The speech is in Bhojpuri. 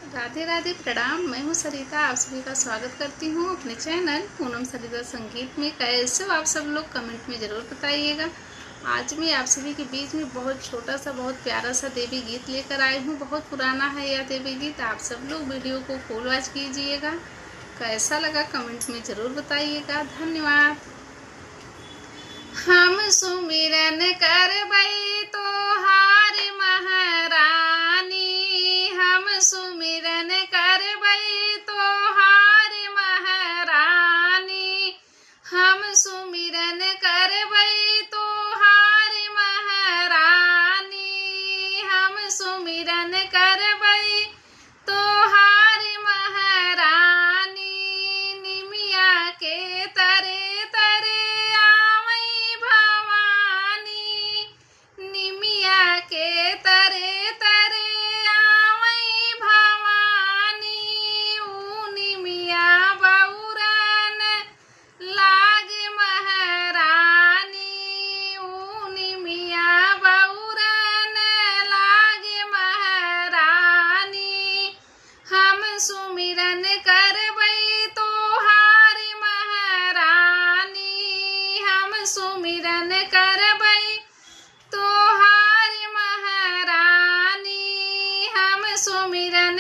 राधे राधे, प्रणाम। मैं हूँ सरिता, आप सभी का स्वागत करती हूँ अपने चैनल पूनम सरिता संगीत में। कैसे हो आप सब लोग, कमेंट में ज़रूर बताइएगा। आज मैं आप सभी के बीच में बहुत छोटा सा बहुत प्यारा सा देवी गीत लेकर आई हूँ। बहुत पुराना है यह देवी गीत। आप सब लोग वीडियो को फुल वॉच कीजिएगा। कैसा लगा कमेंट में ज़रूर बताइएगा। धन्यवाद। हम सुमिरन करबै तोहार महारानी, हम सुमिरन करबै तोहार महारानी, हम सुमिरन करबै तोहार महारानी, हम सुमिरन करबै तोहार महारानी। निमिया के तरे तरे आवै भवानी, निमिया के तरे तरे आवै भवानी। ऊ निमिया बौरन लाग महारानी, ऊ निमिया बौरन लाग महारानी। हम सुमिरन करबै तोहार महारानी, हम सुमिरन करबै तोहार महारानी, हम सुमिरन